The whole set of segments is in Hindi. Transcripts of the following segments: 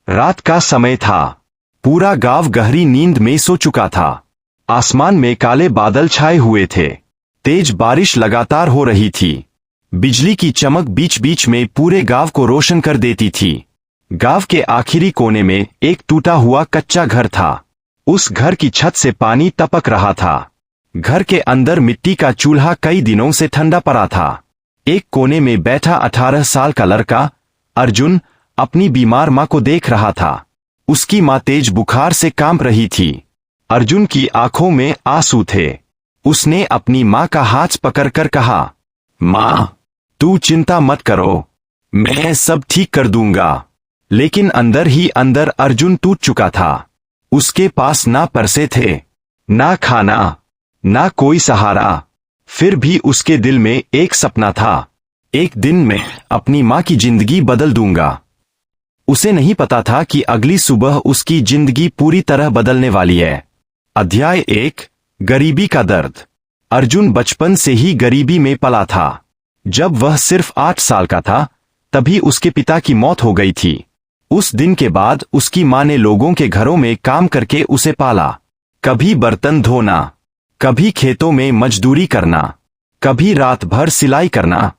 रात का समय था। पूरा गांव गहरी नींद में सो चुका था। आसमान में काले बादल छाए हुए थे। तेज बारिश लगातार हो रही थी। बिजली की चमक बीच बीच में पूरे गांव को रोशन कर देती थी। गांव के आखिरी कोने में एक टूटा हुआ कच्चा घर था। उस घर की छत से पानी टपक रहा था। घर के अंदर मिट्टी का चूल्हा कई दिनों से ठंडा पड़ा था। एक कोने में बैठा 18 साल का लड़का अर्जुन अपनी बीमार मां को देख रहा था। उसकी मां तेज बुखार से कांप रही थी। अर्जुन की आंखों में आंसू थे। उसने अपनी मां का हाथ पकड़कर कहा, मां, तू चिंता मत करो, मैं सब ठीक कर दूंगा। लेकिन अंदर ही अंदर अर्जुन टूट चुका था। उसके पास ना पैसे थे, ना खाना, ना कोई सहारा। फिर भी उसके दिल में एक सपना था, एक दिन मैं अपनी मां की जिंदगी बदल दूंगा। उसे नहीं पता था कि अगली सुबह उसकी जिंदगी पूरी तरह बदलने वाली है। अध्याय 1, गरीबी का दर्द। अर्जुन बचपन से ही गरीबी में पला था। जब वह सिर्फ 8 साल का था, तभी उसके पिता की मौत हो गई थी। उस दिन के बाद उसकी मां ने लोगों के घरों में काम करके उसे पाला। कभी बर्तन धोना, कभी खेतों में मजदूरी करना, कभी रात भर सिलाई करना।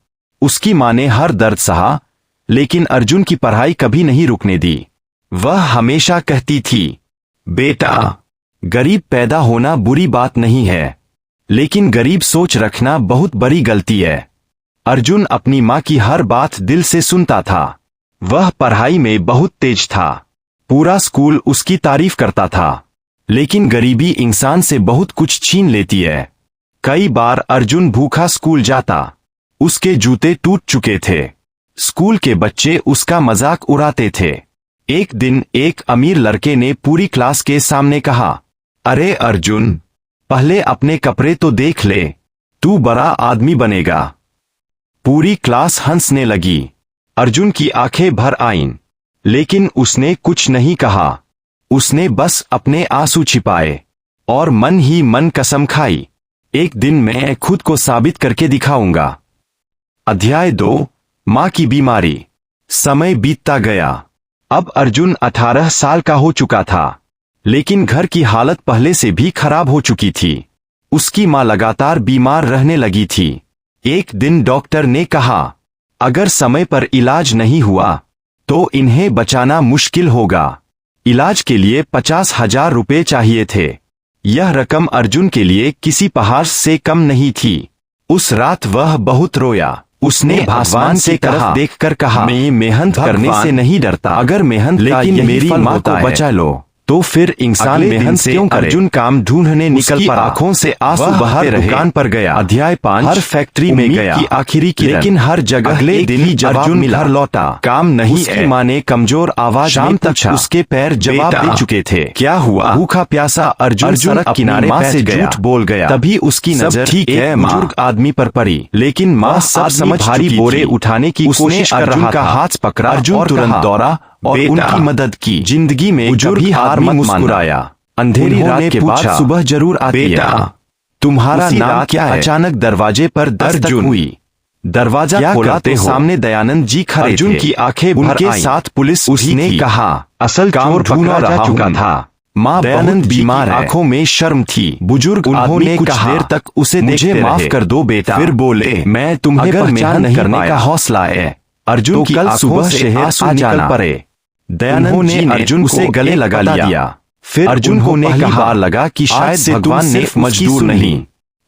उसकी मां ने हर दर्द सहा, लेकिन अर्जुन की पढ़ाई कभी नहीं रुकने दी। वह हमेशा कहती थी, बेटा, गरीब पैदा होना बुरी बात नहीं है, लेकिन गरीब सोच रखना बहुत बड़ी गलती है। अर्जुन अपनी मां की हर बात दिल से सुनता था। वह पढ़ाई में बहुत तेज था। पूरा स्कूल उसकी तारीफ करता था। लेकिन गरीबी इंसान से बहुत कुछ छीन लेती है। कई बार अर्जुन भूखा स्कूल जाता। उसके जूते टूट चुके थे। स्कूल के बच्चे उसका मजाक उड़ाते थे। एक दिन एक अमीर लड़के ने पूरी क्लास के सामने कहा, अरे अर्जुन, पहले अपने कपड़े तो देख ले, तू बड़ा आदमी बनेगा। पूरी क्लास हंसने लगी। अर्जुन की आंखें भर आईं, लेकिन उसने कुछ नहीं कहा। उसने बस अपने आंसू छिपाए और मन ही मन कसम खाई, एक दिन मैं खुद को साबित करके दिखाऊंगा। अध्याय 2, मां की बीमारी। समय बीतता गया। अब अर्जुन 18 साल का हो चुका था, लेकिन घर की हालत पहले से भी खराब हो चुकी थी। उसकी मां लगातार बीमार रहने लगी थी। एक दिन डॉक्टर ने कहा, अगर समय पर इलाज नहीं हुआ तो इन्हें बचाना मुश्किल होगा। इलाज के लिए 50,000 रुपए चाहिए थे। यह रकम अर्जुन के लिए किसी पहाड़ से कम नहीं थी। उस रात वह बहुत रोया। उसने भगवान से तरफ देखकर कहा, मैं मेहनत करने से नहीं डरता, अगर मेहनत लेकिन मेरी मां को बचा लो तो फिर इंसान मेहनत क्यों करे। अर्जुन काम ढूंढने निकल पड़ा। आंखों से आंसू बहाते रहे। दुकान पर गया। अध्याय 5, हर फैक्ट्री में गया की आखिरी की, लेकिन हर जगह अगले दिन ही अर्जुन घर लौटा। काम नहीं। उसकी मां ने कमजोर आवाज शाम तक उसके पैर जवाब दे चुके थे। क्या हुआ? भूखा प्यासा अर्जुन सड़क किनारे से झूठ बोल गया। तभी उसकी नजर एक बुजुर्ग आदमी पर पड़ी, लेकिन मां सब समझ भारी बोरे उठाने की कोशिश कर रहा था। हाथ पकड़ा। अर्जुन तुरंत दौड़ा और उनकी मदद की। जिंदगी में कभी हार मत मुस्कुराया। अंधेरी रात के बाद सुबह जरूर आती है। तुम्हारा नाम क्या है? अचानक दरवाजे पर दस्तक हुई। दरवाजा खोला तो सामने दयानंद जी खड़े थे। अर्जुन की आंखें उनके साथ पुलिस। उसने कहा, असल चोर पकड़ा जा चुका था। माँ दयानंद बीमार है। आंखों में शर्म थी। बुजुर्ग उन्होंने कुछ देर तक उसे मुझे माफ कर दो बेटा। फिर बोले, मैं तुम्हें पहचान नहीं करने का हौसला है। अर्जुन की कल सुबह शहर आ जाना पड़े। दयानंद ने अर्जुन को गले लगा लिया। फिर अर्जुन को पहली बार लगा कि शायद भगवान ने मजदूर नहीं,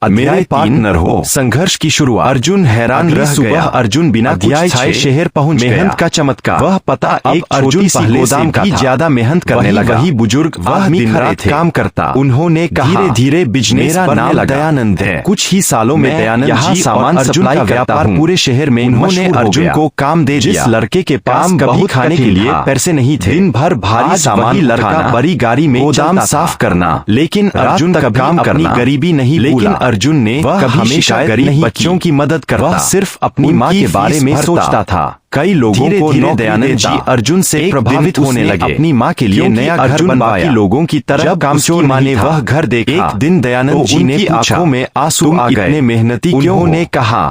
मेरे पार्टनर हो। संघर्ष की शुरुआत। अर्जुन हैरान रह गया। अर्जुन बिना कुछ छाए शहर पहुंच गया। मेहनत का चमत्कार। वह पता एक अर्जुन पहले से भी ज्यादा मेहनत करने लगा। वही बुजुर्ग वह दिन रात काम करता। उन्होंने धीरे धीरे बिजनेस बढ़ने लगा। दयानंद है। कुछ ही सालों में दयानंद जी सामान सप्लाई का व्यापार पूरे शहर में। उन्होंने अर्जुन को काम दे दिया। जिस लड़के के पास कभी खाने के लिए पैसे नहीं थे, दिन भर भारी सामान लड़का बड़ी गाड़ी में गोदाम साफ करना। लेकिन अर्जुन कभी अपनी गरीबी नहीं भूला। अर्जुन ने हमेशा गरीब बच्चों की मदद करता। वह सिर्फ अपनी माँ के बारे में सोचता था। कई लोगों को दयानंद जी अर्जुन से प्रभावित होने लगे। अपनी माँ के लिए नया घर बनवाया। लोगों की तरह कामचोर माँ ने वह घर देखा। एक दिन दयानंद जी ने आंखों में आंसू आ गए। इतने मेहनती क्यों? ने कहा,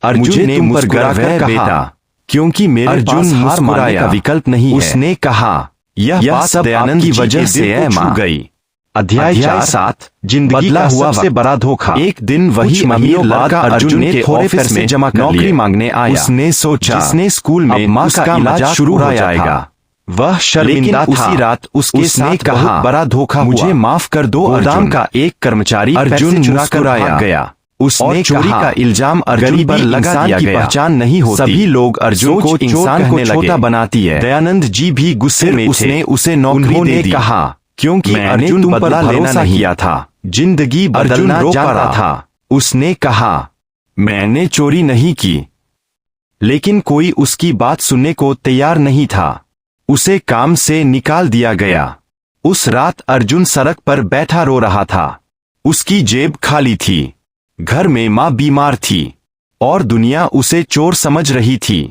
अर्जुन ने मुझे गर्व है बेटा, क्योंकि मेरे पास हार मानने का विकल्प नहीं है। उसने कहा, यह बात सब दयानंद की वजह से छू गई। अध्याय 7 जिंदगी का सबसे बड़ा धोखा। एक दिन वही अमीर लड़का अर्जुन के ऑफिस में जमा नौकरी मांगने आया। उसने सोचा जिसने स्कूल में माँ का इलाज शुरू हो जाएगा वह शर्मिंदा था। उसी रात उसके साथ कहा बड़ा धोखा, मुझे माफ कर दो। गोदाम का एक कर्मचारी अर्जुन मुस्कुराया गया। उसने चोरी का इल्जाम अर्जुन पर लगा दिया गया। पहचान नहीं होती, सभी लोग अर्जुन को इंसान को छोटा बनाती है। दयानंद जी भी गुस्से में उसने उसे नौकरी दे दी। कहा क्योंकि अर्जुन तुम पर भरोसा किया था, जिंदगी बदलना चाहता था। उसने कहा मैंने चोरी नहीं की, लेकिन कोई उसकी बात सुनने को तैयार नहीं था। उसे काम से निकाल दिया गया। उस रात अर्जुन सड़क पर बैठा रो रहा था। उसकी जेब खाली थी, घर में मां बीमार थी और दुनिया उसे चोर समझ रही थी।